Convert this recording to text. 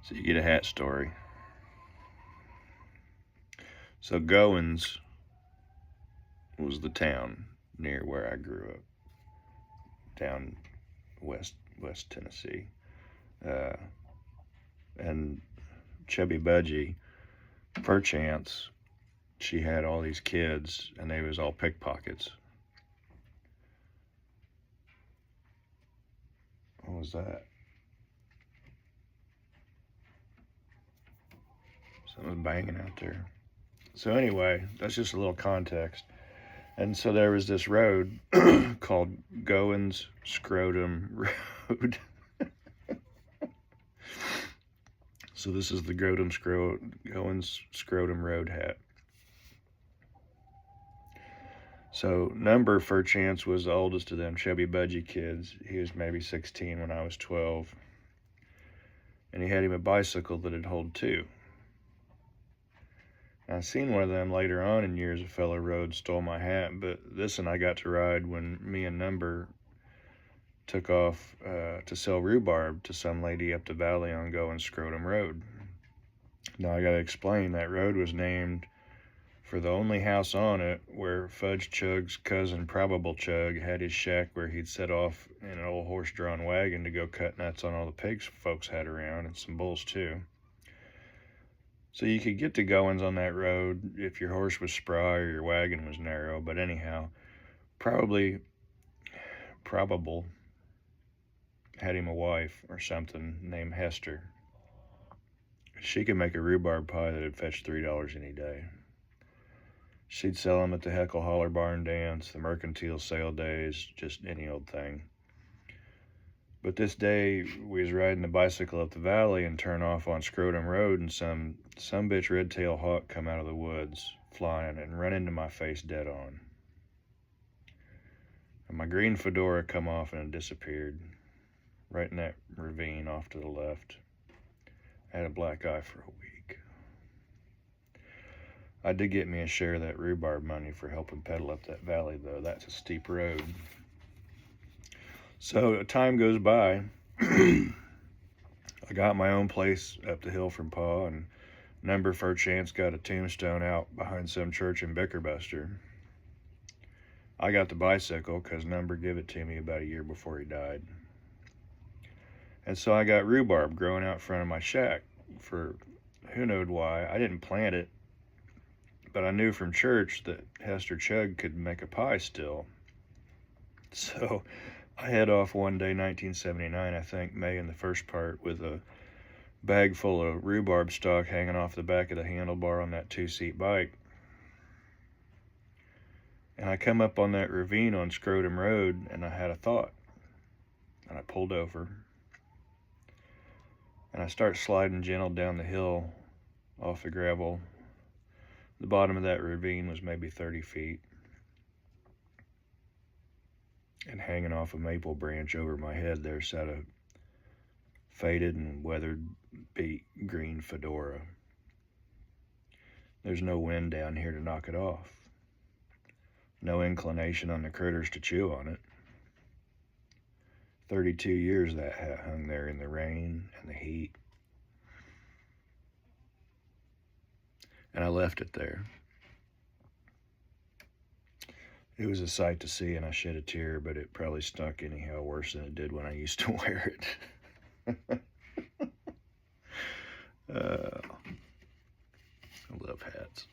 So you get a hat story. So Goins was the town near where I grew up, down west Tennessee. Uh, and Chubby Budgie, perchance, she had all these kids, and they was all pickpockets. What was that? Something banging out there. So anyway, that's just a little context. And so there was this road called Goin's Scrotum Road. So this is the Goin's Scrotum Road hat. So Number, perchance, was the oldest of them Chubby Budgie kids. He was maybe 16 when I was 12. And he had him a bicycle that'd hold two. I seen one of them later on in years. A fellow rode, stole my hat, but this one I got to ride when me and Number took off to sell rhubarb to some lady up the valley on Goin' Scrotum Road. Now I gotta explain, that road was named for the only house on it where Fudge Chug's cousin Probable Chug had his shack, where he'd set off in an old horse-drawn wagon to go cut nuts on all the pigs folks had around, and some bulls too. So you could get to Goins on that road if your horse was spry or your wagon was narrow. But anyhow, Probable had him a wife or something named Hester. She could make a rhubarb pie that'd fetch $3 any day. She'd sell them at the Heckle Holler Barn Dance, the mercantile sale days, just any old thing. But this day, we was riding the bicycle up the valley and turn off on Scrotum Road, and some bitch red-tail hawk come out of the woods, flying, and run into my face dead on. And my green fedora come off and it disappeared, right in that ravine off to the left. I had a black eye for a week. I did get me a share of that rhubarb money for helping pedal up that valley, though. That's a steep road. So time goes by. I got my own place up the hill from Pa, and Number, perchance, got a tombstone out behind some church in Bickerbuster. I got the bicycle because Number gave it to me about a year before he died. And so I got rhubarb growing out front of my shack for who knowed why. I didn't plant it, but I knew from church that Hester Chug could make a pie still. So I head off one day, 1979, I think, May in the first part, with a bag full of rhubarb stalk hanging off the back of the handlebar on that two-seat bike. And I come up on that ravine on Scrotum Road, and I had a thought. And I pulled over. And I start sliding gentle down the hill off the gravel. The bottom of that ravine was maybe 30 feet. And hanging off a maple branch over my head there sat a faded and weathered beat green fedora. There's no wind down here to knock it off. No inclination on the critters to chew on it. 32 years that hat hung there in the rain and the heat. And I left it there. It was a sight to see, and I shed a tear, but it probably stunk anyhow worse than it did when I used to wear it. I love hats.